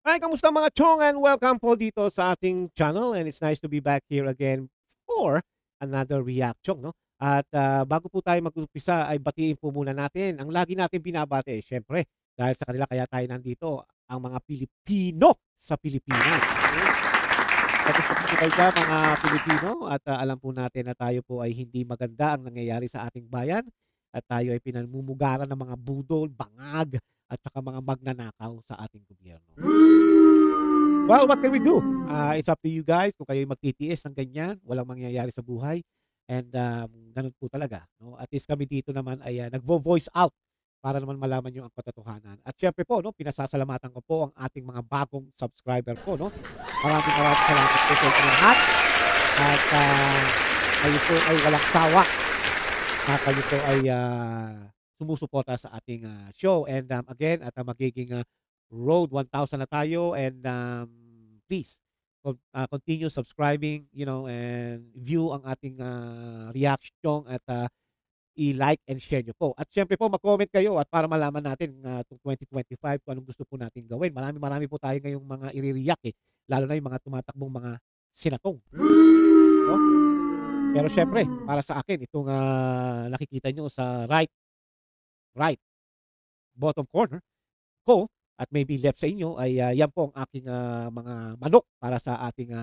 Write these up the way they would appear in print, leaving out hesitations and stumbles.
Hi, kamusta mga chong, and welcome po dito sa ating channel, and it's nice to be back here again for another reaction, no? At bago po tayo mag-umpisa ay batiin po muna natin ang lagi natin binabati, syempre dahil sa kanila kaya tayo nandito, ang mga Pilipino sa Pilipinas. Kamusta po kayo dyan, mga Pilipino, at alam po natin na tayo po ay hindi maganda ang nangyayari sa ating bayan at tayo ay pinamumugaran ng mga budol, bangag at saka mga magnanakaw sa ating gobyerno. Well, what can we do? It's up to you guys kung kayo magtitiis ng ganyan, walang mangyayari sa buhay. And ganun po talaga. No? At least kami dito naman ay nagvo-voice out para naman malaman nyo ang katotohanan. At syempre po, no, pinasasalamatan ko po ang ating mga bagong subscriber po. No? Maraming salamat po sa inyo lahat. At kayo po ay walang sawa. Kayo po ay sumusuporta sa ating show. And again, at magiging road 1,000 na tayo, and please continue subscribing, you know, and view ang ating reaction, at i-like and share nyo po. At syempre po, mag-comment kayo at para malaman natin itong 2025 kung anong gusto po natin gawin. Marami po tayo ngayong mga i-react lalo na yung mga tumatakbong mga senatong. No? Pero syempre, para sa akin, itong nakikita nyo sa right bottom corner ko, at maybe left sa inyo, ay yan po ang aking mga manok para sa ating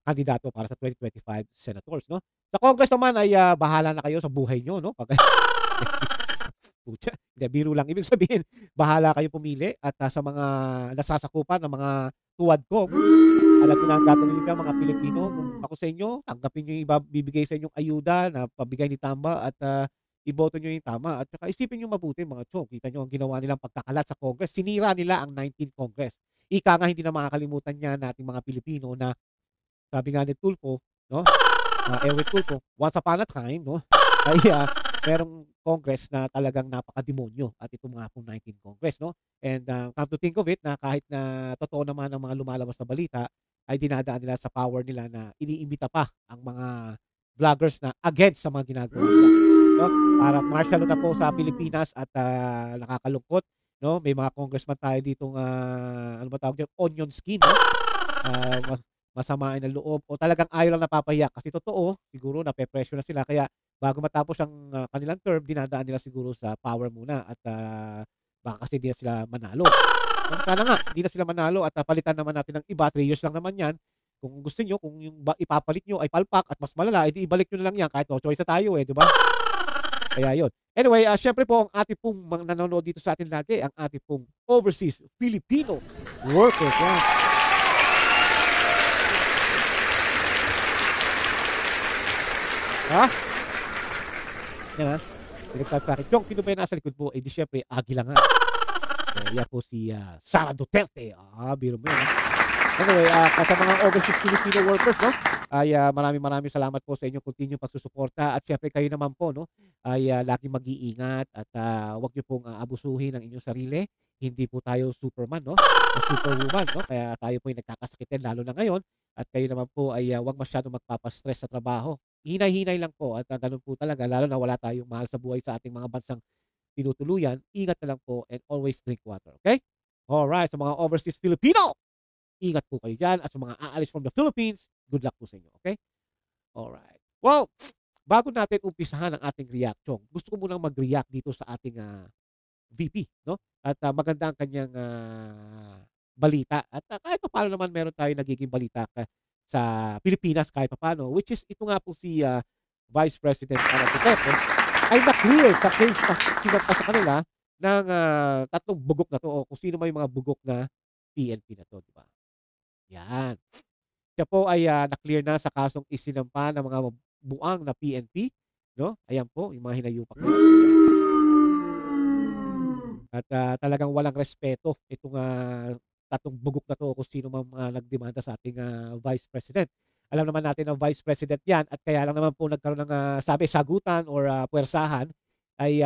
kandidato para sa 2025 senators, no? Sa Congress naman ay bahala na kayo sa buhay nyo, no? Pag hindi, biro lang. Ibig sabihin, bahala kayo pumili, at sa mga nasasakupan ng mga tuwad ko, alam niyo na ang gagawin niyo, mga Pilipino. Kung ako sa inyo, tanggapin niyo yung bibigay sa inyong ayuda na pabigay ni Tamba, at iboto nyo yung tama. At saka isipin nyo mabuti, mga chong. Kita nyo ang ginawa nilang pagkakalat sa Congress. Sinira nila ang 19th Congress. Ika nga, hindi na makakalimutan niya nating mga Pilipino na sabi nga ni Tulfo, no? Eric Tulfo, once upon a time, no? Ay merong Congress na talagang napakademonyo, at ito mga pong 19th Congress, no? And come to think of it, na kahit na totoo naman ang mga lumalabas na balita, ay dinadaan nila sa power nila na iniimbita pa ang mga vloggers na against sa mga ginagawa nila. No? Para martial law na po sa Pilipinas, at nakakalungkot, no? May mga congressman tayo ditong ano ba tawag diyan, onion skin, no? Masamain ang loob, o talagang ayaw lang napapahiya kasi totoo, siguro nape-pressure na sila, kaya bago matapos ang kanilang term, dinadaan nila siguro sa power muna, at baka kasi di na sila manalo. Sana nga, di na sila manalo, at palitan naman natin ng iba, 3 years lang naman yan. Kung gusto nyo, kung yung ipapalit nyo ay palpak at mas malala, edi ibalik nyo na lang yan, kahit no choice na tayo di ba? Kaya yun. Anyway, syempre po, ang ating pong mga nanonood dito sa atin lagi, ang ating pong overseas Filipino workers. Yan. Ha? Yan ha? Pinagsabi sa akin, Chong, sino ba yung nasa likod po? Di syempre, Agila nga. Yan po si Sara Duterte. Biro mo yan. Anyway, sa mga overseas Filipino workers, no? Ay maraming salamat po sa inyong continue pagsusuporta, at syempre kayo naman po, no, ay laging mag-iingat, at wag niyo pong abusuhin ang inyong sarili. Hindi po tayo Superman, no, o Superwoman, no, kaya tayo po ay nagkakasakitin lalo na ngayon, at kayo naman po ay wag masyadong magpapastress sa trabaho. Hinay-hinay lang po, at ganun po talaga, lalo na wala tayong mahal sa buhay sa ating mga bansang tinutuluyan. Ingat na lang po, and always drink water, okay? Alright, sa mga overseas Filipino, ingat po kayo dyan, at sa mga aalis from the Philippines, good luck po sa inyo, okay? Alright. Well, bago natin umpisahan ang ating reaction, gusto ko munang mag-react dito sa ating VP, no? At maganda ang kanyang balita, at kahit pa paano naman meron tayo nagiging balita sa Pilipinas kahit pa paano, which is ito nga po si Vice President Sara Duterte ay na-clear sa case na sinampa sa kanila ng tatlong bugok na to, o kung sino may mga bugok na PNP na to, di ba? Yan. Siya po ay na-clear na sa kasong isinampa ng mga buang na PNP, no? Ayan po, yung mga hinayupak na. At talagang walang respeto itong tatlong bugok na to, kung sino mang nagdemanda sa ating Vice President. Alam naman natin na Vice President yan, at kaya lang naman po nagkaroon ng sagutan or puwersahan ay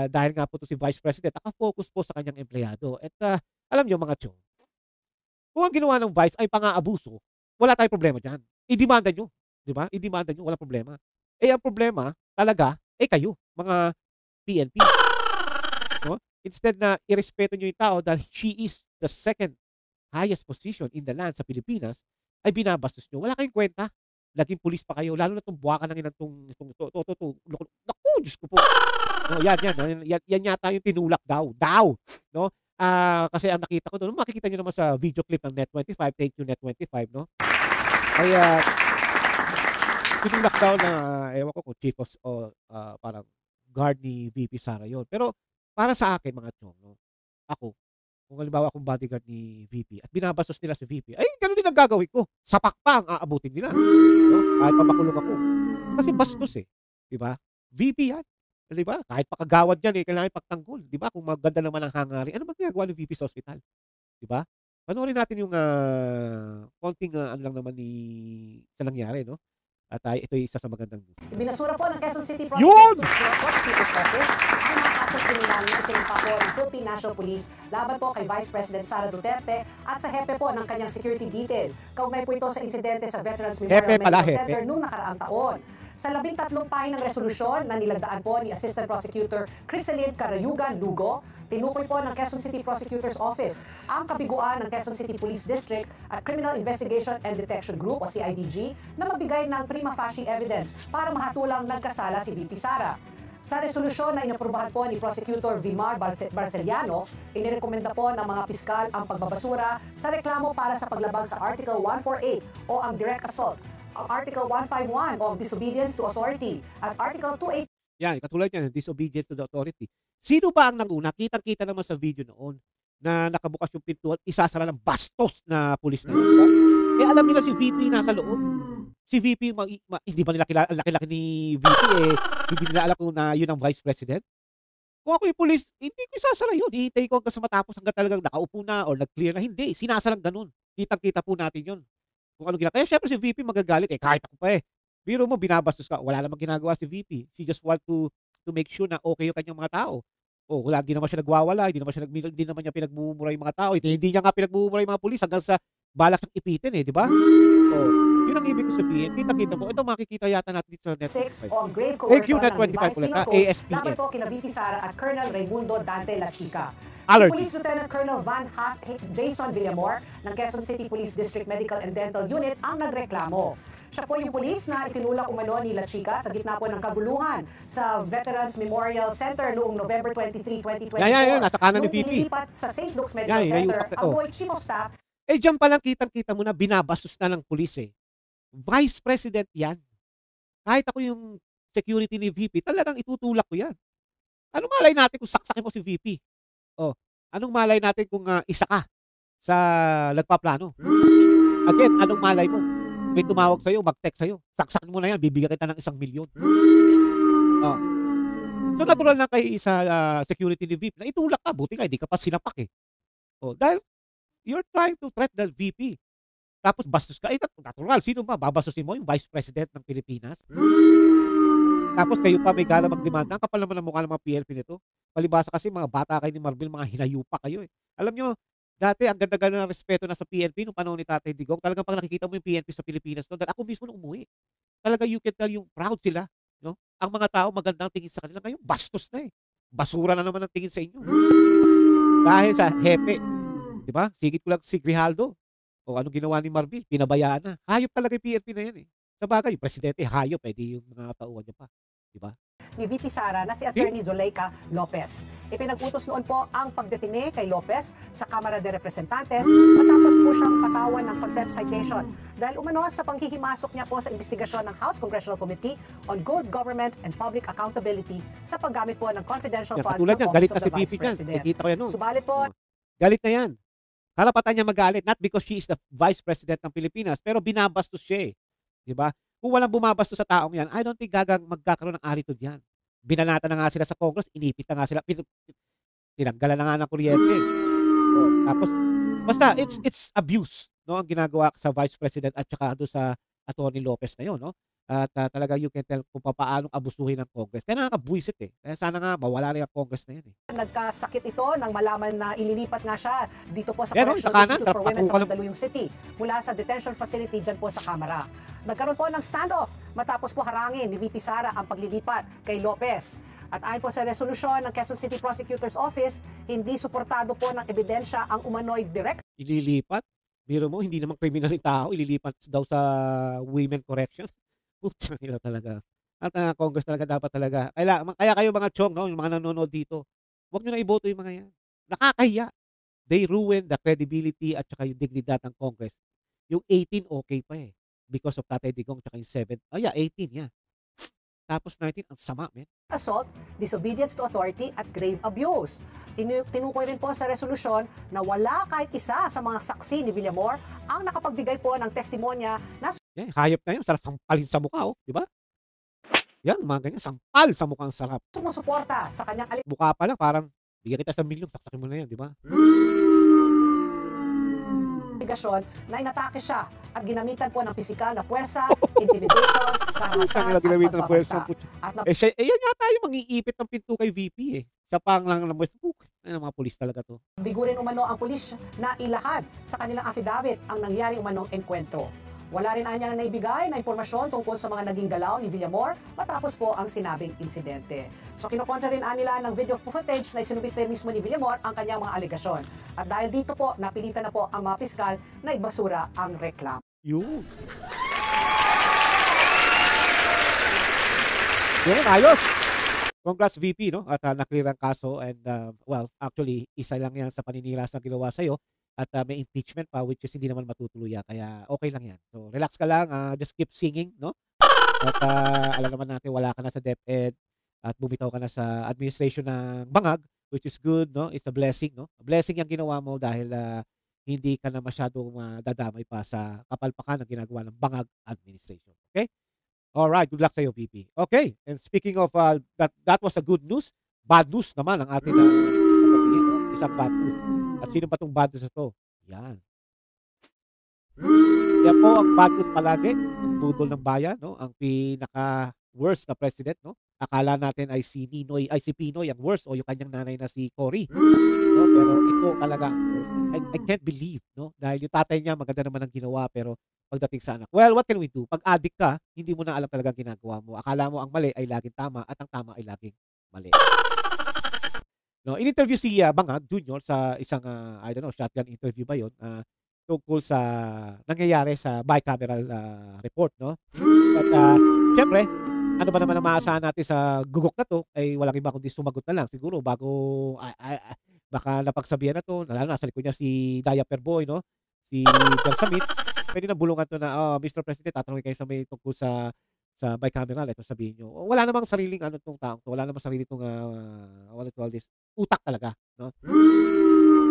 dahil nga po to si Vice President naka-focus po sa kanyang empleyado. At alam nyo mga chong, kung ang ginawa ng Vice ay pang-aabuso, wala tayong problema diyan. I-demanda nyo, di ba? I-demanda nyo, walang problema. Ang problema talaga kayo, mga PNP. No? Instead na irespeto nyo yung tao dahil she is the second highest position in the land sa Pilipinas, ay binabastos nyo. Wala kayong kwenta. Naging pulis pa kayo. Lalo na itong buwakan ng inang naku, Diyos ko po. No, yan yata yung tinulak daw. No? Kasi ang nakita ko doon, makikita nyo naman sa video clip ng Net25, thank you Net25, no? Kaya, tinulak daw na, ewan ko kung chief o parang guard ni VP Sara yun. Pero, para sa akin, mga chong, no? Ako, kung halimbawa akong bodyguard ni VP at binabastos nila si VP, ay, ganun din ang gagawin ko. Sapak pa ang aabutin nila. No? Kahit pa makulong ako. Kasi bastos eh. Diba? VP yan. Diba? Kahit pakagawad yan eh, kailangan pagtanggol. Diba? Kung maganda naman ang hangarin, ano ba ginagawa ng VP sa ospital? Diba? Panoorin natin yung konting ano lang naman sa nangyari, no? At ito yung isa sa magandang news. Ibinasura po ng Quezon City Prosecutor's Office ang mga kasong kriminal na isinampa po ng Philippine National Police laban po kay Vice President Sara Duterte at sa hepe po ng kanyang security detail. Kaugnay po ito sa insidente sa Veterans Memorial Medical Center noong nakaraang taon. Sa 13 pahinang resolusyon na nilagdaan po ni Assistant Prosecutor Criselyn Carayugan Lugo, tinukoy po ng Quezon City Prosecutor's Office ang kabiguan ng Quezon City Police District at Criminal Investigation and Detection Group o CIDG na magbigay ng prima facie evidence para mahatulang nagkasala si VP Sara. Sa resolusyon na inaprubahan po ni Prosecutor Vimar Barceliano, inirekomenda po ng mga piskal ang pagbabasura sa reklamo para sa paglabag sa Article 148 o ang direct assault, ang Article 151 o disobedience to authority at Article 280. Yan, katulad yan, disobedience to the authority. Sino ba ang nanguna? Kitang-kita naman sa video noon na nakabukas yung pintuan, isasara ng bastos na pulis na yun. Diba? Kaya alam nila si VP nasa loob. Si VP, hindi ba nila kilala, laki-laki ni VP eh, hindi nila alam kung na yun ang Vice President? Kung ako yung pulis, hindi ko isasara yun. Hihintay ko hanggang sa matapos hanggang talagang nakaupo na or nag-clear na. Hindi, sinasalang ganun. Kitang-kita po natin yun. Kung ano ginagawa. Kaya syempre si VP magagalit eh, kahit ako pa eh. Biro mo, binabastos ka. Wala namang ginagawa si VP. She just want to make sure na okay yung kanyang mga tao. Oh, wala, hindi naman siya nagwawala, hindi naman niya pinagmumura yung mga tao. Hindi niya nga pinagmumura yung mga pulis hanggang sa balak siyang ipitin eh, di ba? Oh, yun ang ibig ko sabihin. Kita-kita mo. Ito makikita yata natin dito sa Net25. 6 on grave coercion ng revised penal code ASPN. laban po kina VP Sara at Colonel Raimundo Dante La Chica. Allergy. Si Police Lieutenant Colonel Van Jason Villamor ng Quezon City Police District Medical and Dental Unit ang nagreklamo. Siya po yung pulis na itinulak umano ni La Chica sa gitna po ng kaguluhan sa Veterans Memorial Center noong November 23, 2024. Yan, nasa kanan ni VP. Nung ililipat sa St. Luke's Medical Center, ang boy Chief of Staff. Eh, dyan pa lang kitang-kita mo na binabastos na ng pulis eh. Vice President yan. Kahit ako yung security ni VP, talagang itutulak ko yan. Anong malay natin kung saksakin mo si VP? Oh, anong malay natin kung isa ka sa nagpaplano? Again, anong malay mo? May tumawag sa'yo, mag-text sa'yo. Saksakin mo na yan, bibigyan kita ng 1 milyon. Oh. So, natural lang kay sa security ni VP na itulak ka. Buti ka, hindi ka pa sinapak eh. Oh, dahil you're trying to threat the VP. Tapos bastos ka. Eh, natural. Sino ba? Babastusin mo yung Vice President ng Pilipinas? Tapos kayo pa may gana magdemanda. Ang kapal naman ang mukha ng mga PNP nito. Palibasa kasi mga bata kayo ni Marbil, mga hinayupa kayo eh. Alam nyo, dati ang ganda-ganda ng respeto na sa PNP nung panahon ni Tatay Digong. Talagang pag nakikita mo yung PNP sa Pilipinas noon, dahil ako mismo nung umuwi. Talaga you can tell yung proud sila. No? Ang mga tao magandang tingin sa kanila. Ngayon, bastos na eh. Basura na naman ang tingin sa inyo. Dahil sa hepe. Diba? Sigit ko lang si Grijaldo. O anong ginawa ni Marbil? Pinabayaan na. Hayop talaga yung PNP na yan eh. Sa bagay, yung presidente hayop, di yung mga tauhan niya pa. Diba? Ni VP Sara na si Attorney Zuleika Lopez. Ipinag-utos noon po ang pagdetine kay Lopez sa Kamara de Representantes matapos po siyang patawan ng contempt citation dahil umano sa panghihimasok niya po sa investigasyon ng House Congressional Committee on Good Government and Public Accountability sa paggamit po ng confidential funds ng Office of the Vice President. Subalit po, galit na yan. Karapatan niya magalit, not because she is the Vice President ng Pilipinas, pero binabastos siya eh. Diba? Kung walang bumabastos sa taong yan, I don't think magkakaroon ng attitude yan. Binanata na nga sila sa Congress, inipit na nga sila, tinanggalan na nga ng kuryente. So, tapos, basta, it's abuse, no, ang ginagawa sa Vice President at saka doon sa Atty. Lopez na yun, no? At talaga you can tell kung paano abusuhin ng Congress. Kaya nakakabuisit eh. Kaya sana nga mawala na yung Congress na yan eh. Nagkasakit ito nang malaman na ililipat nga siya dito po sa Correctional Institute for Women sa Mandaluyong City mula sa detention facility dyan po sa Kamara. Nagkaroon po ng standoff matapos po harangin ni VP Sara ang paglilipat kay Lopez. At ayon po sa resolusyon ng Quezon City Prosecutor's Office, hindi suportado po ng ebidensya ang umano'y direct Ililipat? Biro mo, hindi naman kriminal yung tao, ililipat daw sa women correction. Putang ina talaga. At Congress talaga dapat talaga. Kaya kayo mga chong, no, yung mga nanonood dito, huwag nyo na iboto yung mga yan. Nakakahiya. They ruin the credibility at saka yung dignidad ng Congress. Yung 18 okay pa eh. Because of Tatay Digong tsaka yung 7. Oh yeah, 18 yeah. Tapos 19, ang sama, man. assault, disobedience to authority at grave abuse. Tinukoy rin po sa resolusyon na wala kahit isa sa mga saksi ni Villamor ang nakapagbigay po ng testimonya na Yeah, hayop na yun. Sarap sampalin sa mukha, oh. Di ba? Yan, mga ganyan. Sampal sa mukha ang sarap. sumusuporta sa kanyang Mukha pa lang, parang bigyan kita sa milyon, saksakin mo na yan, di ba? aligasyon na inatake siya at ginamitan po ng pisikal na puwersa, intimidation, karahasan at Ginamitan ng puwersa. pagbabanta. At Yan yata yung mangiipit ng pinto kay VP eh. Siya pa ang lang ng Westbrook. Ay, mga pulis talaga to. bigurin umano ang pulis na ilahad sa kanilang affidavit ang nangyari umanong enkwentro. Wala rin anyang naibigay na impormasyon tungkol sa mga naging galaw ni Villamor matapos po ang sinabing insidente. So kinukontra rin nila ng video footage na isinubit mismo ni Villamor ang kanyang mga alegasyon. At dahil dito po, napilitan na po ang mga piskal na ibasura ang reklamo. Yun. Yun, ayos. Congrats VP, no? At na-clear ang kaso and well, actually, isa lang yan sa paninilas na ginawa sa'yo. At may impeachment pa which is hindi naman matutuluyan. Kaya okay lang yan. So relax ka lang, just keep singing, no? At alam naman natin wala ka na sa DepEd at bumitaw ka na sa administration ng Bangag, which is good, no? It's a blessing, no? A blessing yung ginawa mo dahil hindi ka na masyadong dadamay pa sa kapalpakan ng ginagawa ng Bangag administration. Okay? Alright, good luck sa iyo, VP. Okay, and speaking of that was a good news, bad news naman ang ating sasabihin, no? Isang bad news. At sino ba itong bad news na to? Yan. Yan po ang bad news palagi, ang budol ng bayan, no? Ang pinaka-worst na president, no? Akala natin ay si Ninoy, ay si Pinoy ang worst o yung kanyang nanay na si Cory. No? Pero ito talaga ang worst. I can't believe, no? Dahil yung tatay niya maganda naman ang ginawa pero pagdating sa anak. Well, what can we do? Pag addict ka, hindi mo na alam talaga ang ginagawa mo. Akala mo ang mali ay laging tama at ang tama ay laging mali. No, in-interview si Bangag Jr. sa isang I don't know, shotgun interview ba 'yon? Tungkol sa nangyayari sa bicameral report, no? At syempre, ano ba naman ang maasahan natin sa gugok na 'to ay walang iba kundi sumagot na lang siguro bago baka napagsabihan na 'to, lalo nasa likod niya si Diaper Boy, no? Si John Samit. Pwede na bulungan 'to na, Mr. President, tatanungin kayo sa may tungkol sa bicameral, ito sabihin nyo. Wala namang sariling ano tong taong to, wala namang sarili tong what do you call this, utak talaga, no?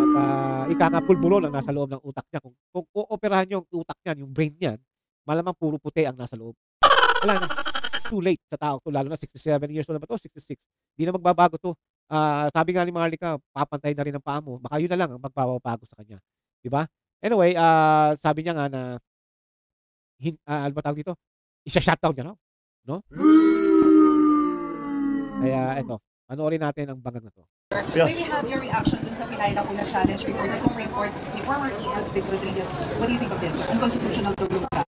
At ika nga pulburon ang nasa loob ng utak niya. Kung ooperahan niyo ang utak niyan, yung brain niyan, malamang puro puti ang nasa loob. Wala na. It's too late sa tao to, lalo na 67 years old na ba to, 66. Hindi na magbabago to. Sabi nga ni Maharlika, papantay na rin ang paa mo. Baka yun na lang ang magpapabago sa kanya. Di ba? Anyway, sabi niya nga na ano ba tawag dito? Isa-shutdown niya, no? No? Kaya eto, panoorin natin ang Bangag na to. Yes. Maybe have your reaction dun sa pinaila po na challenge before the Supreme Court ni former ES Vic Rodriguez. What do you think of this? Unconstitutional to group ka?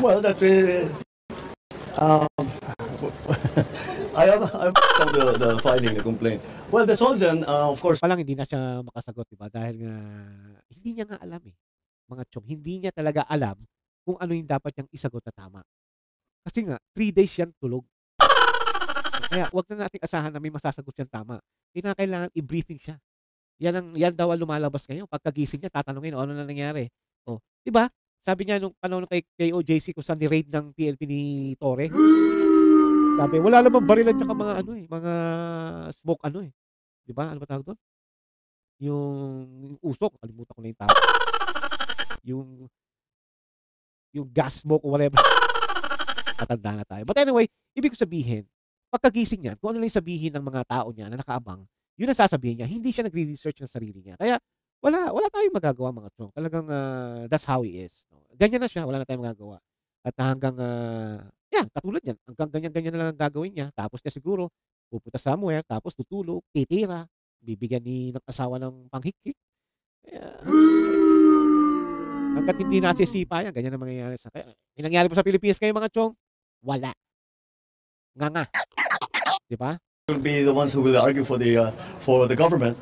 Well, that will. I'm the filing the complaint. Well, the Soljan, of course. Palang hindi na siya makasagot, diba? Dahil nga, hindi niya nga alam eh. Mga chong, hindi niya talaga alam kung ano yung dapat niyang isagot na tama. Kasi nga, 3 days yan tulog. Kaya, wag na nating asahan na may masasagot yan tama. Kailangan i-briefing siya. Yan daw ang lumalabas ngayon. Pagkagising niya, tatanungin, ano na nangyari? O, diba? Sabi niya nung panahon kay OJC kung saan ni-raid ng PNP ni Torre. Sabi, wala namang barilan tsaka mga mga smoke Diba? Ano ba tawag doon? Yung usok, kalimutan ko na yung tawag. Yung gas smoke or whatever. Matanda na tayo. But anyway, ibig ko sabihin, pagkagising niya, kung ano lang sabihin ng mga tao niya na nakaabang, yun ang sasabihin niya. Hindi siya nagre-research ng sarili niya. Kaya, wala tayong magagawa mga chong. Talagang that's how he is. No? Ganyan na siya, wala na tayong magagawa. At hanggang, katulad yan. Hanggang ganyan na lang ang gagawin niya. Tapos niya siguro, pupunta somewhere, tapos tutulog, titira, bibigyan ng asawa ng panghikik. Kaya, hanggat hindi nasisipa yan, ganyan na mangyayari sa kaya. May nangyari po sa Pilipinas kayo mga chong? Wala. Nga. Di ba? will be the ones who will argue for the government.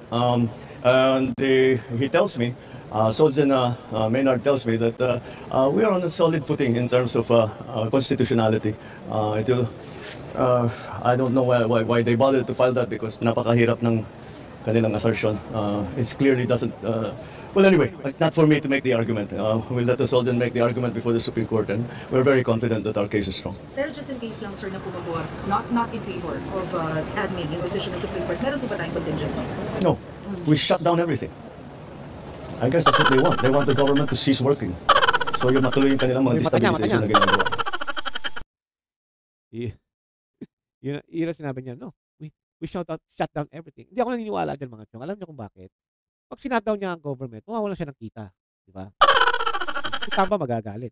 He tells me, Soljan Maynard tells me that we are on a solid footing in terms of constitutionality. I don't know why they bothered to file that, because napakahirap ng kanilang assertion. It clearly doesn't. Well, anyway, it's not for me to make the argument. We'll let the Soljan make the argument before the Supreme Court, and we're very confident that our case is strong. Pero just in case lang, sir, na pumabuha, not in favor of admin yung decision ng Supreme Court, meron po ba tayong contingency? No, we shut down everything. I guess that's what they want. They want the government to cease working. So yung matuloy yung kanilang mga destabilization na ginagawa. Yun ang sinabi niya, no, we shut down everything. Hindi ako naniniwala dyan, mga chong. Alam niyo kung bakit? Pag sinatdown niya ang government, mawawalan siya ng kita. Di ba? Si Tamba magagalit.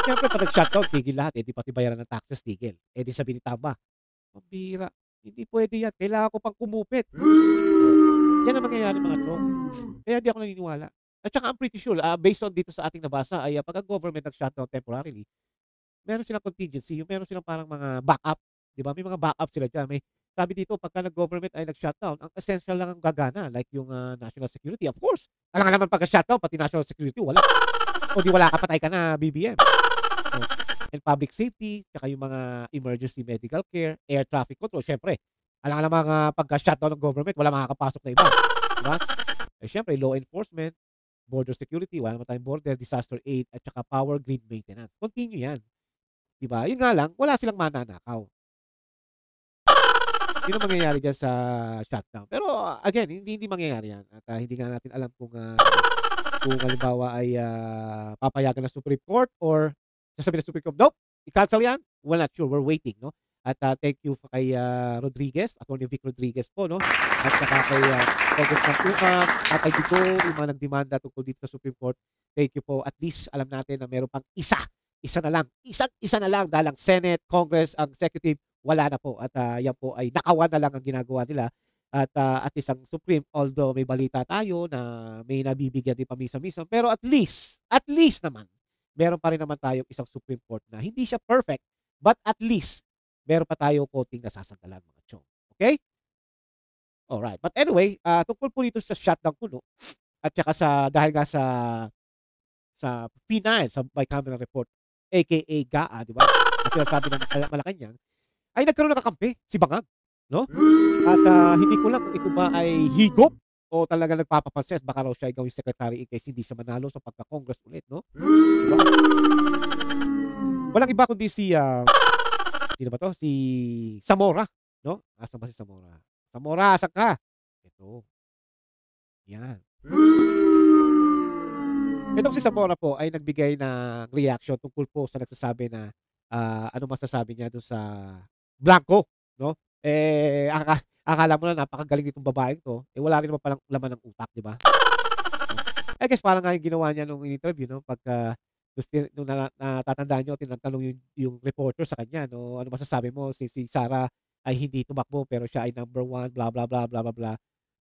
Siyempre, pag nag-shutdown, tigil lahat. Di pati bayaran ng taxes, tigil. Di sabi ni Tamba, mabira. Hindi pwede yan. Kailangan ko pang kumupit. Yan ang mangyayari, mga chong. Kaya di ako naniniwala. At saka, I'm pretty sure, based on dito sa ating nabasa, ay pag ang government nag-shutdown temporarily, meron silang contingency, meron silang parang mga backup. Di ba? May mga backup sila dyan. Sabi dito, pagka nag-government ay nag-shutdown, ang essential lang ang gagana, like yung national security. Of course, alam nga naman pagka-shutdown, pati national security, wala. O di wala ka, patay ka na, BBM. So, and public safety, tsaka yung mga emergency medical care, air traffic control, syempre. Alam nga naman pagka-shutdown ng government, wala makakapasok na iba. Diba? Eh, syempre, law enforcement, border security, wala naman tayong border, disaster aid, at tsaka power grid maintenance. Continue yan. Diba? Yun nga lang, wala silang mananakaw. Yun ang mangyayari dyan sa shutdown. Pero again, hindi mangyayari yan. At hindi nga natin alam kung halimbawa ay papayagan ng Supreme Court or sasabihin ng Supreme Court, nope, i-cancel yan. We're not sure. We're waiting, no? At thank you kay Rodriguez, Atty. Vic Rodriguez po, no? At saka kay Congressman Tucang, at kay Dito, yung mga nagdemanda tungkol dito sa Supreme Court. Thank you po. At least alam natin na meron pang isa na lang. Isa na lang dahil ang Senate, Congress, ang Executive, wala na po. At yan po ay nakawan na lang ang ginagawa nila. At isang Supreme, although may balita tayo na may nabibigyan din pamisa-misa, pero at least naman, meron pa rin naman tayong isang Supreme Court na hindi siya perfect, but at least, meron pa tayo konting nasasandalan, mga chong. Okay? Alright. But anyway, tungkol po dito sa shutdown kuno, at saka dahil nga sa P9, sa bicameral report, aka GAA, di ba? Kasi sabi ng Malacanang, ay nagkaroon ng kakampi, si Bangag, no? At hindi ko lang kung ito ba ay higop o talaga nagpapapanses, baka raw siya ay gawing secretary in case hindi siya manalo sa pagka-Congress ulit, no? Diba? Walang iba kundi sino ba to? Si Zamora, no? Asan ba si Zamora? Zamora, asan ka? Ito. Yan. Itong si Zamora po ay nagbigay ng reaction tungkol po sa nagsasabi na ano masasabi niya doon sa Blanco, no? Akala mo na napakagaling nitong babaeng to, wala rin naman palang laman ng utak, di ba? I guess parang nga yung ginawa niya nung in-interview, no? Pagka nung natatandaan nyo, tinatanong yung reporter sa kanya, no? Ano masasabi mo? Si Sara ay hindi tumakbo pero siya ay number 1, blah blah blah blah blah blah.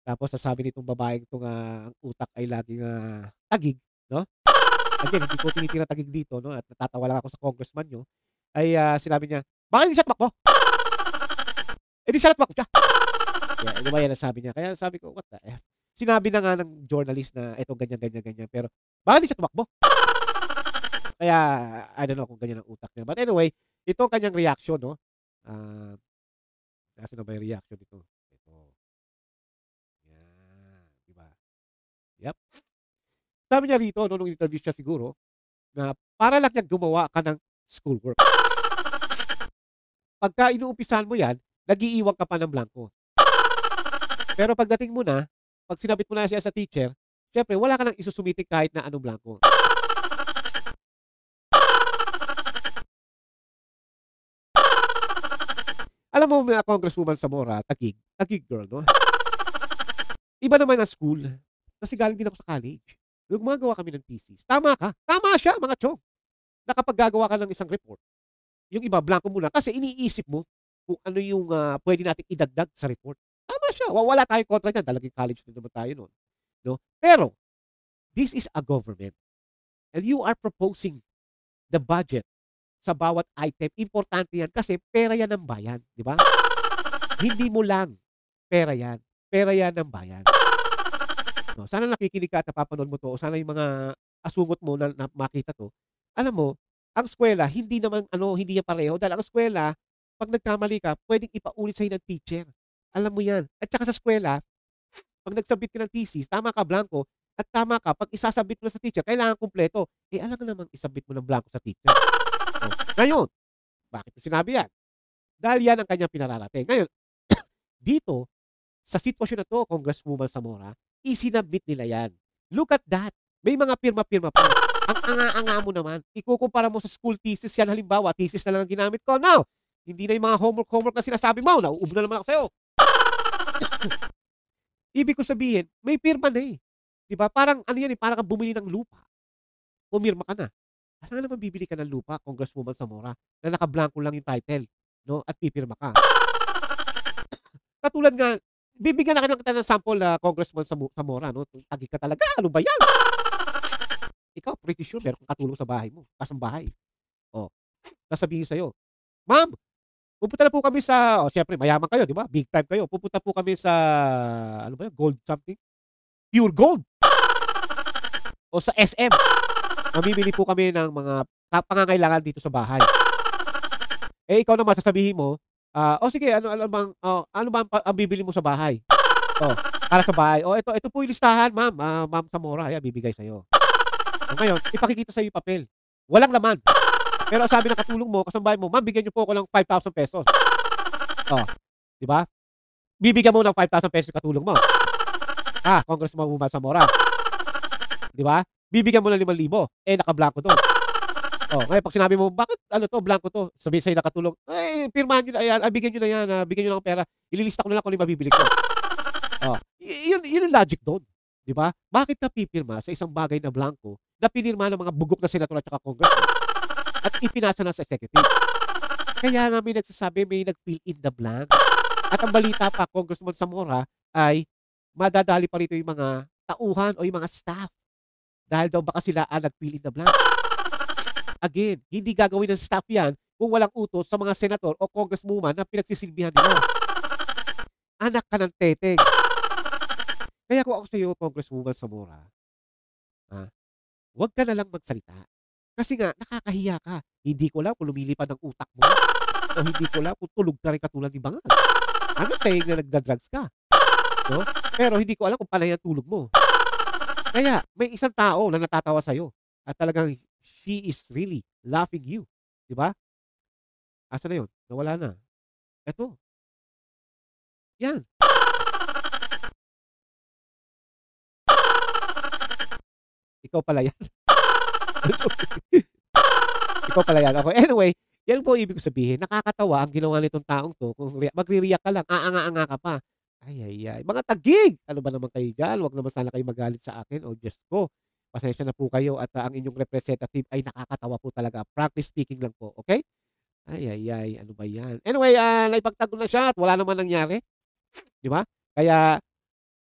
Tapos sasabi nitong babaeng ito nga ang utak ay laging tagig, no? Again, hindi ko tinitira tagig dito, no? At natatawa lang ako sa congressman nyo. Ay sinabi niya, bakit hindi siya tumakbo? Di siya tumakbo siya. Yeah, di ba yan ang sabi niya? Kaya sabi ko, what the F? Sinabi na nga ng journalist na eto ganyan. Pero bakit hindi siya tumakbo? Kaya, I don't know kung ganyan ang utak niya. But anyway, ito ang kanyang reaction, no? Kasi na ba yung reaction dito? Ito. Yan. Diba? Yep. Sabi niya rito, no, nung interview siya siguro, na para lang niyang gumawa ka ng schoolwork. Pagka inuumpisahan mo yan, nag-iiwan ka pa ng blanco. Pero pagdating mo na, pag sinabit mo na siya sa teacher, syempre, wala ka nang isusumiting kahit na anong blanco. Alam mo, mga Congresswoman Zamora, Taguig girl, no? Iba naman ang school. Kasi galing din ako sa college. Yung gumagawa kami ng thesis. Tama ka. Tama siya, mga chong. Na kapag gagawa ka ng isang report, yung iba, blanco muna. Kasi iniisip mo kung ano yung pwede natin idagdag sa report. Tama siya. Wala tayong kontra niyan. Talagang college na naman tayo noon. No? Pero, this is a government. And you are proposing the budget sa bawat item. Importante yan kasi pera yan ng bayan. Di ba? Hindi mo lang. Pera yan. Pera yan ng bayan. No, sana nakikinig ka at napapanood mo 'to o sana yung mga asungot mo na makita 'to. Alam mo, ang eskuwela hindi naman hindi yan pareho dahil ang eskuwela 'pag nagkamali ka puwedeng ipaulit sa'yo ng teacher. Alam mo yan. At saka sa eskuwela 'pag nag-submit ka ng thesis, tama ka blanko at tama ka 'pag isa-submit mo na sa teacher kailangan kumpleto. Eh, alangan namang i-submit mo ng blanko sa teacher. Oh, ngayon, bakit ko sinabi yan? Dahil yan ang kanyang pinararating. Ngayon, dito sa sitwasyon na 'to, Congresswoman Zamora, isinabmit nila yan. Look at that. May mga pirma-pirma pa. Ang anga-anga mo naman. Ikukumpara mo sa school thesis yan halimbawa, thesis na lang ang ginamit ko. No! Hindi na yung mga homework na sinasabi mo. Nauubo na naman ako sa'yo. Ibig ko sabihin, may pirma na eh. 'Di ba? Parang yan eh, parang kang bumili ng lupa. Pumirma ka na. Saan naman bibili ka ng lupa, Congresswoman Zamora, na nakablanko lang yung title, no? At pipirma ka. Katulad nga, bibigyan na kita ng sample na Congressman Zamora, no? Tagi ka talaga, ano ba yan? Ikaw, pretty sure meron kang katulong sa bahay mo, kasambahay. O, sasabihin sa'yo, Ma'am, pupunta na po kami sa, syempre, mayaman kayo, di ba? Big time kayo. Pupunta po kami sa, ano ba yun? Gold something? Pure gold. O sa SM. Mamimili po kami ng mga pangangailangan dito sa bahay. Eh, ikaw naman, sasabihin mo, sige, ano ba ang bibili mo sa bahay? Para sa bahay. Ito po yung listahan, ma'am. Ma'am Zamora, ayan, bibigay sa'yo. Ngayon, ipakikita sa'yo yung papel. Walang laman. Pero sabi ng katulong mo, kasambahay mo, ma'am, bigyan niyo po ako ng 5,000 pesos. Di ba? Bibigyan mo ng 5,000 pesos yung katulong mo. Congressman Zamora. Di ba? Bibigyan mo ng 5,000. Eh, nakablanko doon. Ngayon, pag sinabi mo, bakit blanko to? Sabihin sa'yo nakatulong, pirmahan nyo na yan, bigyan nyo na yan, bigyan nyo lang ng pera. Ililista ko na lang kung ano yung mabibili ko. Yun ang logic doon. Di ba? Bakit ka pipirma sa isang bagay na blanko na pinirma ng mga bugok na senator at saka congressman at ipinasa na sa executive? Kaya nga may nagsasabi, may nag-fill in the blank. At ang balita pa, Congressman Zamora, ay madadali pa rito yung mga tauhan o yung mga staff. Dahil daw baka sila nag-fill in the blank. Again, hindi gagawin ng staff yan kung walang utos sa mga senator o congresswoman na pinagsisilbihan nila. Anak ka ng teteng. Kaya kung ako sa iyo, Congresswoman Zamora, huwag ka na lang magsalita. Kasi nga, nakakahiya ka. Hindi ko lang kung lumilipad ang utak mo o hindi ko lang kung tulog ka rin katulad ni Bangag. I'm not saying na nagda-drugs ka. No? Pero hindi ko alam kung panay ang tulog mo. Kaya, may isang tao na natatawa sa'yo at talagang she is really laughing you. Di ba? Asa na yun? Nawala na. Eto. Yan. Ikaw pala yan. Ikaw pala yan. Okay. Anyway, yan po ibig sabihin. Nakakatawa ang ginawa nitong taong to. Kung magre-react ka lang, aanga-anga ka pa. Ay. Mga tagig! Ano ba naman kayo dyan? Huwag naman sana kayo magalit sa akin. Diyos ko. Pasensya na po kayo at ang inyong representative ay nakakatawa po talaga. Practice speaking lang po. Okay? Ay. Ano ba yan? Anyway, naipagtanggol na siya at wala naman nangyari. Di ba? Kaya,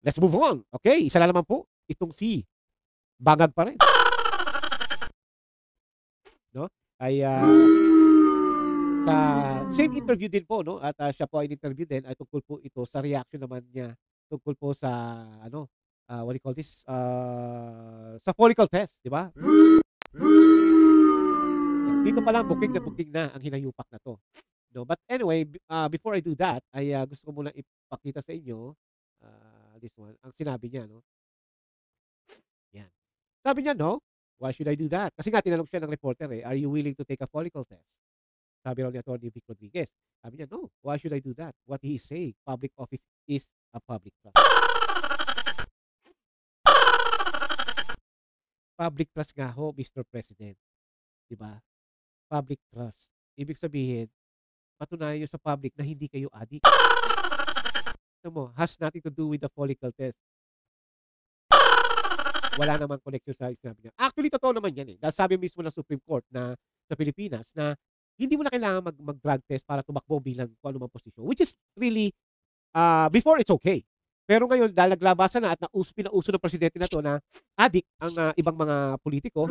let's move on. Okay? Isa na naman po. Itong si Bangag pa rin. No? Ay, sa same interview din po, no? At siya po ay interview din ay tungkol po ito sa reaction naman niya tungkol po sa, what do you call this? Sa follicle test, di ba? Dito pa lang, booking na ang hinayupak na to. No? But anyway, before I do that, ay gusto ko muna ipakita sa inyo this one, ang sinabi niya, no? Yan. Sabi niya, no? Why should I do that? Kasi nga, tinanong siya ng reporter, are you willing to take a follicle test? Sabi raw ni Atty. Vic Rodriguez. Sabi niya, no. Why should I do that? What he is saying, public office is a public trust. Public trust nga ho, Mr. President. Diba? Public trust. Ibig sabihin, patunayan nyo sa public na hindi kayo addict. Ito mo, has nothing to do with the follicle test. Wala namang connection sa sinabi niya. Actually, totoo naman yan eh. Dahil sabi mismo ng Supreme Court na sa Pilipinas na hindi mo na kailangan mag-drug test para tumakbo bilang kung anumang posisyon. Which is really, before it's okay. Pero ngayon, dahil naglabasan na at pinauso ng presidente na to na addict ang ibang mga politiko,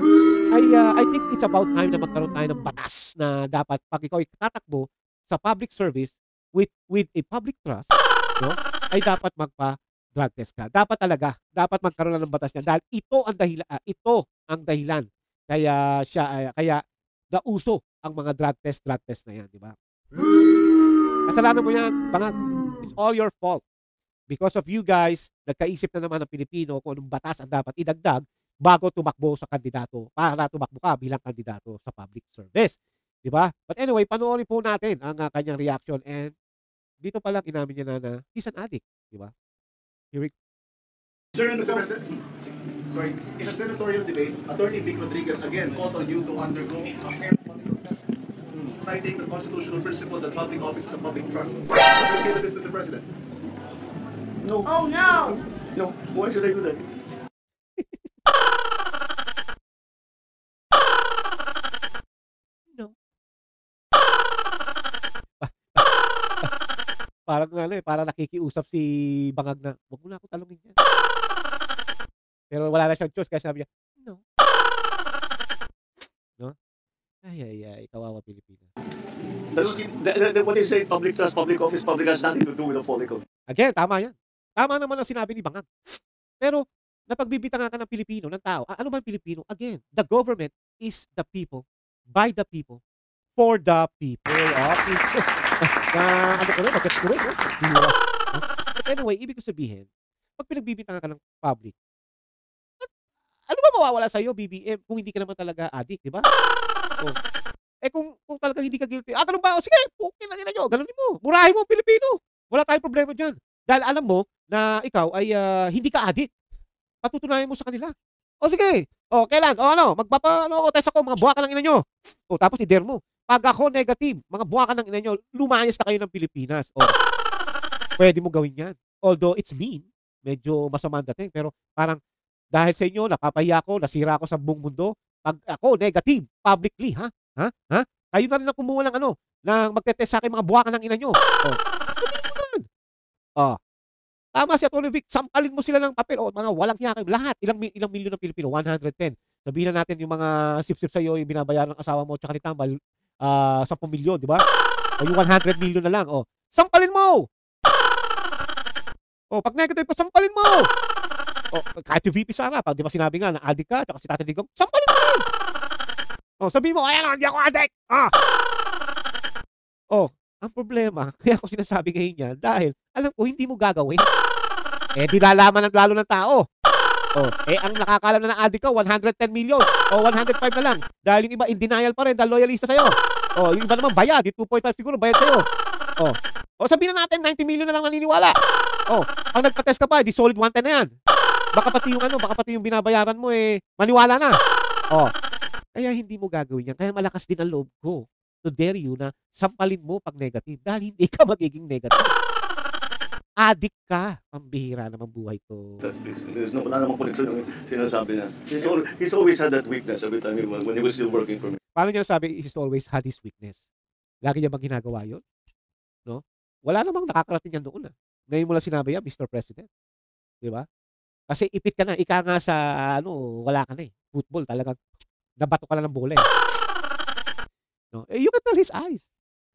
ay I think it's about time na magkaroon tayo ng batas na dapat pag ikaw ay tatakbo sa public service, with a public trust, no, ay dapat magpa-drug test ka. Dapat magkaroon na ng batas niyan dahil ito ang dahilan kaya nauso ang mga drug test na yan, di ba? Kasalanan mo yan, bangag. It's all your fault. Because of you guys, nagkaisip na naman ng Pilipino kung anong batas ang dapat idagdag bago tumakbo sa kandidato para tumakbo ka bilang kandidato sa public service. Di ba? But anyway, panoorin po natin ang kanyang reaction and dito pa lang inamin niya na he's an addict. Di ba? Here we go. Sir, Mr. President, sorry, in a senatorial debate, Attorney Vic Rodriguez again called on you to undergo a hair follicle test, citing the constitutional principle that public office is a public trust. What do you say to this, Mr. President? No. Oh no! No. Why should I do that? No. Parang parang nakikiusap si Bangag na, wag mo na ako talungin yan. Pero wala na siyang choice kaya sabi niya, no. No? Ay, kawawa Pilipinas. What is say? Public trust, public office, public has nothing to do with the follicle. Again, tama yan. Tama naman ang sinabi ni Bangag. Pero, napagbibitangan ka ng Pilipino, ng tao. Ano ba ang Pilipino? Again, the government is the people, by the people, for the people. Okay. Ano ko rin, mag-gets ko rin. But anyway, ibig ko sabihin, pag pinagbibitangan ka ng public, ano ba mawawala sa'yo, BBM, kung hindi ka naman talaga addict, di ba? Oh. Kung talagang hindi ka guilty, ganun ba? O sige, okay lang nyo, ganunin mo. Murahin mo ang Pilipino. Wala tayong problema dyan. Dahil alam mo na ikaw ay hindi ka addict. Patutunayan mo sa kanila. O sige, kailan? Test ako, mga buwakan ng ina nyo. Tapos i-dare mo. Pag ako negative, mga buwakan ng ina nyo, lumayas na kayo ng Pilipinas. Pwede mo gawin yan. Although it's mean, medyo masama ang dating, pero parang dahil sa inyo, napapahiya ko, nasira ako sa buong mundo. Pag ako negative, publicly, ha? Kayo na rin ang kumuha ng ng magtetest sa akin mga buwakan ng ina nyo. Sabihin mo yan. Tama si Atty. Vic, sampalin mo sila ng papel. Mga walang hiya kayo. Lahat. Ilang milyon ng Pilipino? 110. Sabihin na natin yung mga sip-sip sa'yo, yung binabayaran ng asawa mo at ni Tambal, 10 milyon, di ba? O yung 100 milyon na lang. Sampalin mo! Pag negative pa, sampalin mo! Kahit yung VP Sara, di ba sinabi nga na addict ka, tsaka si Tatay Digong, sampalin mo rin! Sabihin mo, ayan, hindi ako addict! Ang problema, kaya ako sinasabi ngayon yan, dahil alam ko, hindi mo gagawin. Di lalaman lalo ng tao. Ang nakakalam na ng addict ka, 110 million, 105 na lang. Dahil yung iba, in denial pa rin, dahil loyalista sa'yo. Yung iba naman, bayad, yung 2.5 siguro, bayad sa'yo. Sabihin na natin, 90 million na lang naniniwala. Pag nagpa-test ka pa, di solid 110 na yan. Baka pati yung binabayaran mo, maniwala na. Kaya hindi mo gagawin yan. Kaya malakas din ang loob ko to dare you na sampalin mo pag negative dahil hindi ka magiging negative. Addict ka. Pambihira naman buhay to. There's wala namang connection yung sinasabi niya. He's always had that weakness every time when he was still working for me. Paano niya nasabi he's always had his weakness? Lagi niya bang ginagawa yun? No? Wala namang nakakarating yan doon. Ngayon mo lang sinabi yan, Mr. President. Di ba? Kasi ipit ka na. Ika nga sa, wala ka na Football, talagang nabato ka na ng bola No? You can tell his eyes.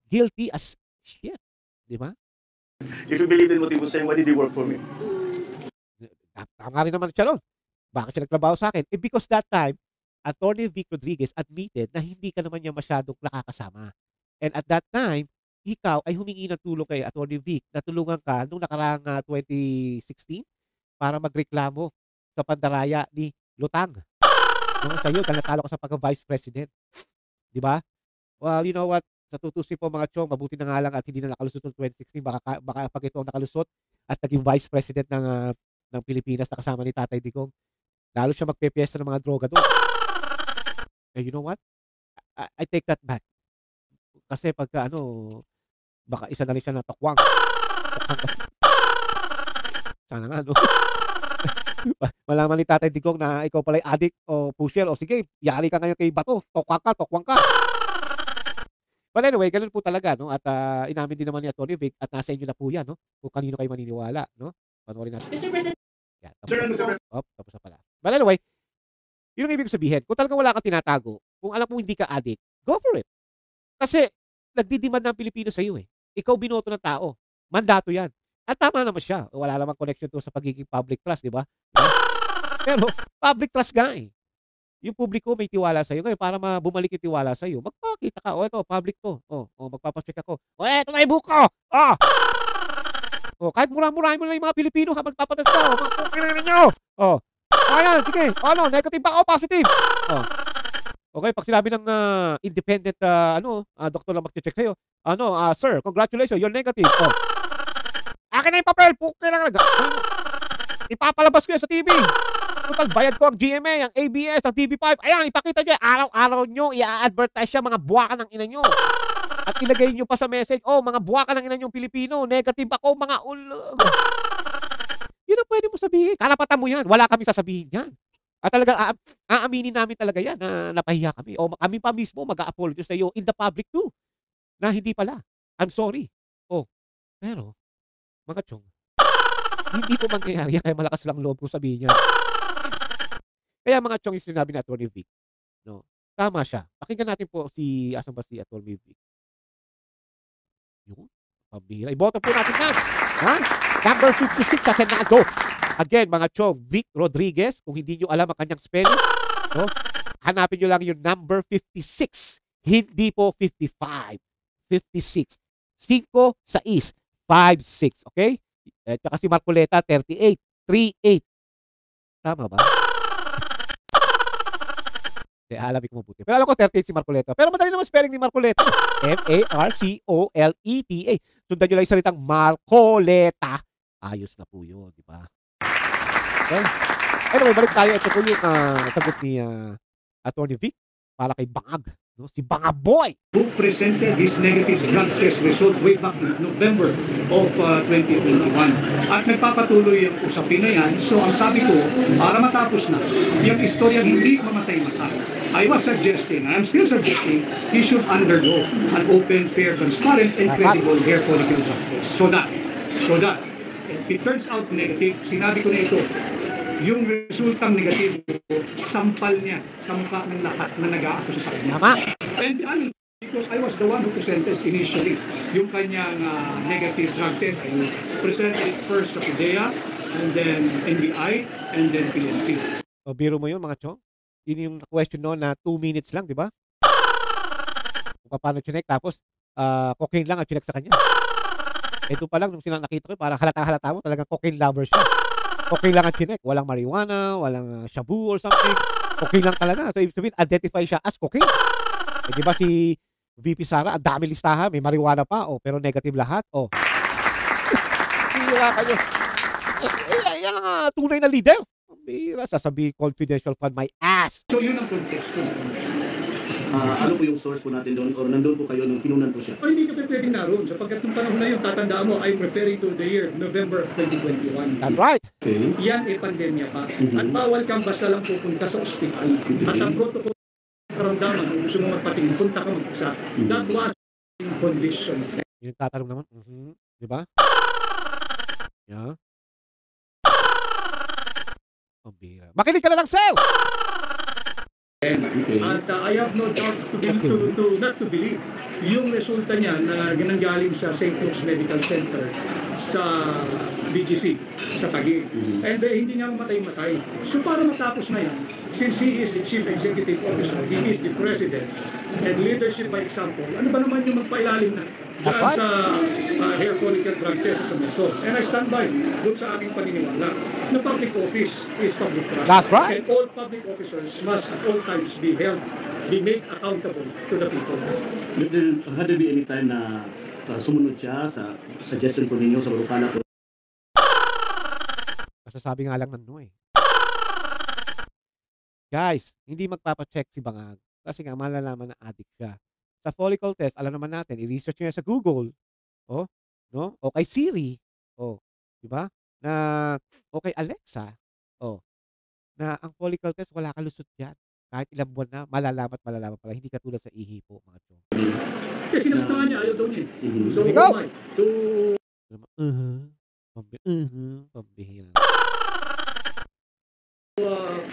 Guilty as shit. Di ba? If you believe in what he was saying, why did he work for me? Tama rin naman siya nun. Bakit siya nagtrabaho sa akin? Because that time, Atty. Vic Rodriguez admitted na hindi ka naman niya masyadong nakakasama. And at that time, ikaw ay humingi ng tulong kay Atty. Vic na tulungan ka nung nakaraang 2016 para magreklamo sa pandaraya ni Lutang. Sa'yo, natalo ka sa pagka-Vice President. Di ba? Well, you know what? Sa tutusin po mga chong, mabuti na nga lang at hindi na nakalusot noong 2016. Baka pag ito ang nakalusot at naging Vice President ng Pilipinas na kasama ni Tatay Digong, lalo siya magpepiesta ng mga droga doon. And you know what? I take that back. Kasi pagka baka isa na rin siya na takwang. Sana nga, Malaman ni Tatay Digong na ikaw pala'y addict o pusher o sige, yari ka ngayon kay Bato, tokwang ka. But anyway, ganun po talaga, At inamin din naman ni Atty. Vic at nasa inyo na po yan, Kung kanino kayo maniniwala, Panoorin natin. Mr. President. Yan, tapos na pala. But anyway, yun ang ibig sabihin. Kung talagang wala kang tinatago, kung alam mo hindi ka addict, go for it. Kasi, nagdidemand ng Pilipino sa iyo Ikaw binoto ng tao. Mandato yan. At tama naman siya. Wala namang connection to sa pagiging public trust, di ba? Pero public trust nga eh. Yung publiko may tiwala sa'yo. Ngayon, para bumalik yung tiwala sa'yo, magpakita ka. O, ito, public to. O, magpapacheck ako. O, eto na yung buko. O, kahit mura-murahin mo na yung mga Pilipino habang papatas ka. O, magpapilin ninyo. O, ayan, sige. O, ano, negative ba o positive? O, okay, pag sinabi ng independent, doktor lang mag-check sa'yo. Sir, congratulations, you're negative. O, akin na yung papel. Pukin lang. Ipapalabas ko yan sa TV. Total, bayad ko ang GMA, ang ABS, ang TV5. Ayan, ipakita nyo. Araw-araw nyo, i-advertise siya mga buwakan ng ina nyo. At ilagay nyo pa sa message, mga buwakan ng ina nyong Pilipino. Negative ako, mga ulog. Yun ang pwede mo sabihin. Karapatan mo yan. Wala kami sasabihin yan. At talaga, aaminin namin talaga yan na napahiya kami. O kami pa mismo mag-a-apologize sa iyo in the public too. Na hindi pala. I'm sorry. Pero, mga chong, hindi po mangyayari yan kaya malakas lang loob ko sabihin yan. Kaya mga chong yung sinabi na Atty. Vic, no? Tama siya. Pakinggan natin po asan ba si Atty. Vic? Yun. Pambira. Iboto po natin yan. Ha? Number 56 sa Senado. Again, mga chong, Vic Rodriguez, kung hindi nyo alam ang kanyang spelling, no? Hanapin nyo lang yung number 56. Hindi po 55. 56. 5 sa 5-6. Okay? At saka si Marcoleta, 38. 3-8. Tama ba? Alam ko mabuti. Pero alam ko 38 si Marcoleta. Pero madali naman spelling ni Marcoleta. M-A-R-C-O-L-E-T-A. Sundan nyo lang yung salitang Marcoleta. Ayos na po yun, di ba? Okay. Anyway, balik tayo. Ito po yung sagot ni Atty. Vic para kay Bangag. No? Si Bangaboy. Who presented his negative drug test result way back in November of 2021. At nagpapatuloy yung usapin na yan. So ang sabi ko, para matapos na, yung istorya hindi mamatay-matay. I was suggesting, and I'm still suggesting, he should undergo an open, fair, transparent, and credible hair follicle drug test. So that, if it turns out negative, sinabi ko na ito, yung resultang negatibo, sampal niya sa mukha ng lahat na nag-aakusa sa kanya. And because I was the one who presented initially yung kanyang negative drug test, I presented it first sa PDEA, and then NBI, and then PNP. O, biro mo yun, mga chong? Yun yung question noon na 2 minutes lang, di ba? Kung paano chinek, tapos cocaine lang ang chinek sa kanya. Ito pa lang, nung nakita ko, parang halata-halata mo, talagang cocaine lover siya. Cocaine lang ang chinek. Walang marijuana, walang shabu or something. Cocaine lang talaga. So, ibig sabihin, identify siya as cocaine. Eh, di ba si VP Sara, ang dami listahan, may marijuana pa, pero negative lahat, Hira kayo. Yan ang tunay na leader. Hira, sasabihin, confidential fund, my ass. So yun ang context ko. Ano po yung source po natin doon? Or nandun po kayo nung kinunan po siya? Ay, hindi ka pwedeng naroon. Sapagkat yung panahon na yun, tatandaan mo, I'm referring to the year November of 2021. That's right. Okay. Yan pandemya pa. At bawal kang basta lang pupunta sa ospital. At ang protocol karamdaman, kung gusto mo magpatingin, punta ka mag-isa. That was in condition. Yung tatanong naman, di ba? Yeah. Pambira. Makinig ka na lang, Sel! Okay. At I have no doubt not to believe yung resulta niya na ginanggaling sa St. Luke's Medical Center sa BGC, sa Taguig. And hindi niya mamatay-matay. So para matapos na yan, since he is the Chief Executive Officer, he is the President, and leadership by example, ano ba naman yung magpailalim na dyan sa hair follicle drug test sa motor. And I stand by doon sa aking paniniwala na public office is public trust. That's right. And all public officers must at all times be made accountable to the people. Had there be any time na sumunod siya sa suggestion po ninyo sa Marukana po? Masasabi nga lang ng no eh. Guys, hindi magpapacheck si Bangag kasi nga malalaman na addict siya. Sa follicle test, alam naman natin, i-research niya sa Google. No? O kay Siri. Di ba? O kay Alexa. Na ang follicle test, wala kalusot yan. Kahit ilang buwan na, malalaman pala. Hindi katulad sa ihi po, mga chong. Kasi sinabutangan niya, ayaw daw niya. So, Ikaw! Pambihira.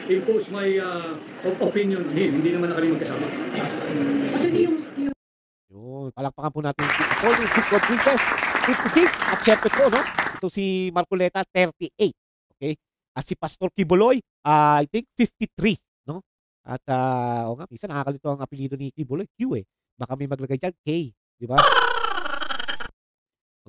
Impose my opinion on him. Hindi naman na kami magkasama. Actually, Yun, Palakpakan po natin si Atty. Vic Rodriguez, 56. At syempre po, no? Ito si Marcoleta, 38. Okay? At si Pastor Kibuloy, I think 53. No? At, o nga, minsan nakakalito ang apelido ni Kibuloy, Q eh. Baka may maglagay dyan, K. Di ba?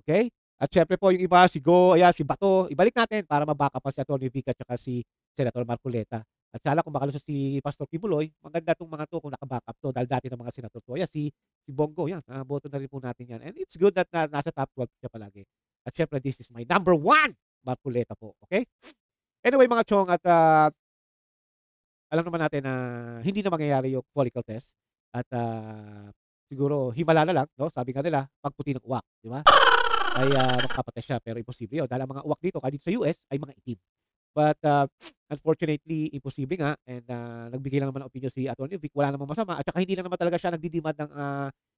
Okay? At syempre po, yung iba, si Go, ayan, si Bato, ibalik natin para mabaka pa si Atty. Vic at saka si Senator Marcoleta. At sana kung makalusot si Pastor Kibuloy, maganda itong mga to kung nakaback up to dahil dati ng mga senator to. Ayan, si Bongo, yan, boto na rin po natin yan. And it's good that nasa top 12 siya palagi. At syempre, this is my number 1, Marcoleta po. Okay? Anyway, mga chong, at alam naman natin na hindi na mangyayari yung follicle test. At siguro, himala na lang, no? Sabi nga nila, pagputi ng uwak, di ba? Ay magpapatest siya, pero imposible yun. Dahil ang mga uwak dito, kahit dito sa US, ay mga itim. But unfortunately, imposible nga. And nagbigay lang naman ng opinion si Atty. Vic. Wala namang masama. At saka hindi lang naman talaga siya nagdidemand ng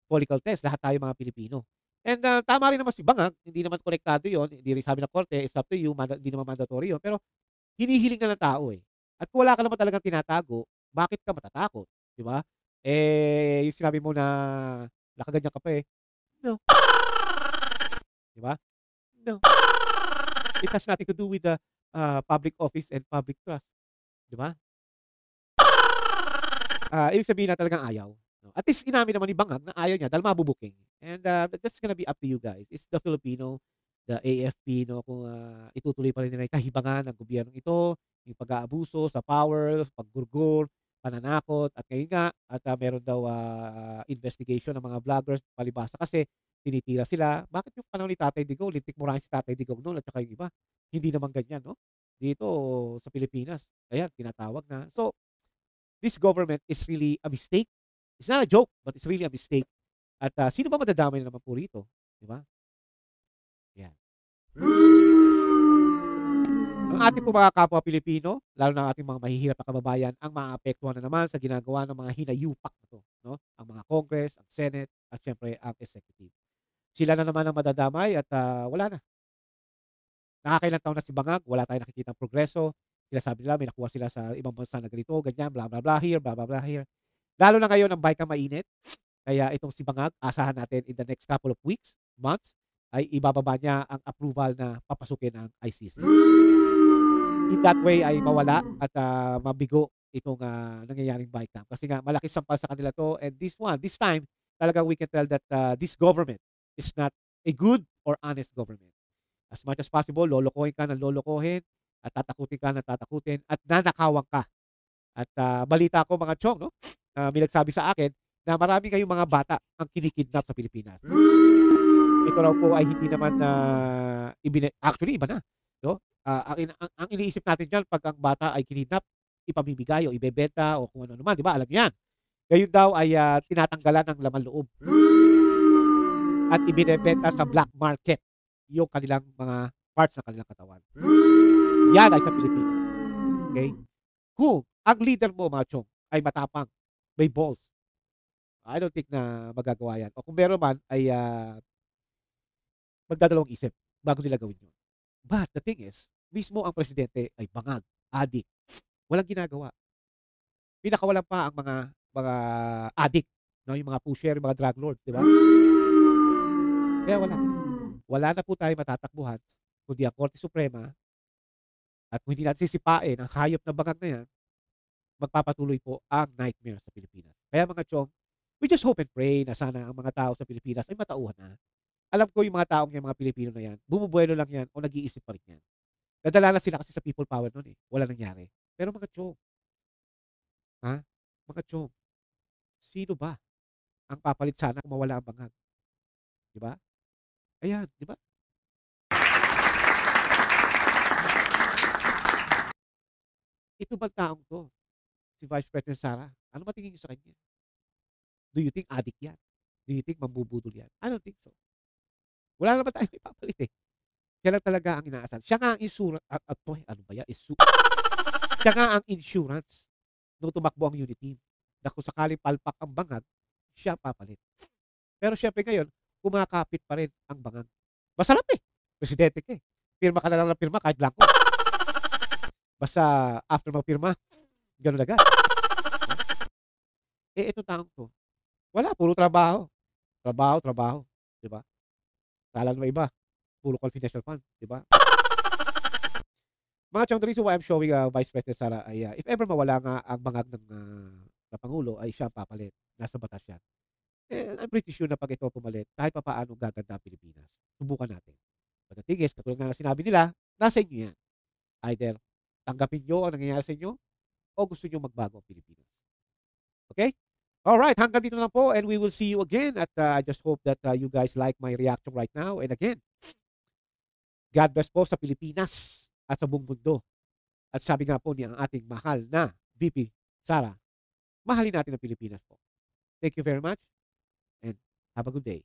follicle test. Lahat tayo mga Pilipino. And tama rin naman si Bangag. Hindi naman konektado yun. Hindi rin sabi ng korte, it's up to you. Hindi naman mandatory yun. Pero hinihiling na ng tao eh. At kung wala ka naman talagang tinatago, bakit ka matatakot? Di ba? Eh, yung sinabi mo na nakaganyan ka pa eh. No. Di ba? No. It has nothing to do with the public office and public trust. Di ba? Ibig sabihin na talagang ayaw. No? At least inamin naman ni Bangag na ayaw niya dahil mabubuking. And that's gonna be up to you guys. It's the Filipino, the AFP, no? Kung itutuloy pa rin nila yung kahibangan ng gobyernong ito, yung pag-aabuso sa power, paggurgol, pananakot, at ngayon nga, at meron daw investigation ng mga vloggers, palibasa kasi tinitira sila. Bakit yung panahon ni Tatay Digong, lintik mo rin si Tatay Digong noon at saka yung iba? Hindi naman ganyan, no? Dito sa Pilipinas, ayan, tinatawag na. So, this government is really a mistake. It's not a joke, but it's really a mistake. At sino ba madadamay na naman po rito? Di ba? Yan. Ang ating po mga kapwa Pilipino, lalo na ang ating mga mahihirap na kababayan, ang maapektuhan na naman sa ginagawa ng mga hinayupak na to, no? Ang mga Congress, ang Senate, at syempre ang Executive. Sila na naman ang madadamay at wala na. Nakakailang taon na si Bangag, wala tayong nakikitang progreso. Sinasabi nila, may nakuha sila sa ibang bansa na ganito, ganyan, blah, blah, blah here, blah, blah, blah here. Lalo na ngayon ang bike mainit. Kaya itong si Bangag, asahan natin in the next couple of weeks, months, ay ibababa niya ang approval na papasukin ang ICC. In that way ay mawala at mabigo itong nangyayaring bike camp. Kasi nga malaki sampal sa kanila to, and this time, talagang we can tell that this government is not a good or honest government. As much as possible, lolokohin ka ng lolokohin, at tatakutin ka ng tatakutin, at nanakawan ka. At balita ko mga chong, no? May nagsabi sa akin na marami kayong mga bata ang kinikidnap sa Pilipinas. Ito raw po ay hindi naman actually iba na, no? Ang iniisip natin diyan pag ang bata ay kinidnap, ipamimigay o ibebenta o kung ano naman, di ba? Alam niyo yan. Gayon daw ay tinatanggalan ng laman loob at ibinebenta sa black market yung kanilang mga parts ng kanilang katawan. Yan ay sa Pilipinas. Okay? Kung ang leader mo, mga chong, ay matapang, may balls, I don't think na magagawa yan. O kung meron man, ay magdadalawang isip bago nila gawin yun. But the thing is, mismo ang presidente ay bangag, adik. Walang ginagawa. Pinakawalan pa ang mga adik, no? Yung mga pusher, yung mga drug lords, di ba? Kaya wala. Wala na po tayo matatakbuhan kundi ang Korte Suprema at kung hindi natin sisipain ang hayop na bangag na yan, magpapatuloy po ang nightmare sa Pilipinas. Kaya mga chong, we just hope and pray na sana ang mga tao sa Pilipinas ay matauhan na. Alam ko yung mga taong yung mga Pilipino na yan, bumubuelo lang yan o nag-iisip pa rin yan. Nadala na sila kasi sa people power nun eh. Wala nangyari. Pero mga chong, mga chong, sino ba ang papalit sana kung mawala ang bangag? Diba? Ayan, diba? Ito ba taong to? Si Vice President Sara, ano matingin niyo sa kanya? Do you think addict yan? Do you think mambubudol yan? I don't think so. Wala naman tayo ipapalit eh. Siya lang talaga ang inaasahan. Siya nga ang insurance. Ano ba yan? Siya nga ang insurance nung tumakbo ang unit team. Na kung sakaling palpak ang bangag, siya papalit. Pero syempre ngayon, kumakapit pa rin ang bangag. Masarap eh. Presidente ka eh. Pirma ka na lang ng pirma kahit blanco. Basta after magpirma, gano'n agad. Eh, itong taong to, wala, puro trabaho. Trabaho, 'di ba? Kala ng iba, puro confidential fund, 'di ba? Mga chong, the reason why I'm showing Vice President Sara ay if ever mawala nga ang bangag ng na Pangulo ay siya ang papalit. Nasa batas yan. And I'm pretty sure na pag ito pumalit, kahit papaano gaganda ang Pilipinas. Subukan natin. But the thing is, katulad nga sinabi nila, nasa inyo yan. Either tanggapin nyo ang nangyayari sa inyo o gusto nyo magbago ang Pilipinas. Okay? Alright, hanggang dito na lang po and we will see you again at I just hope that you guys like my reaction right now. And again, God bless po sa Pilipinas at sa buong mundo. At sabi nga po ni ang ating mahal na VP Sara, mahalin natin ang Pilipinas po. Thank you very much and have a good day.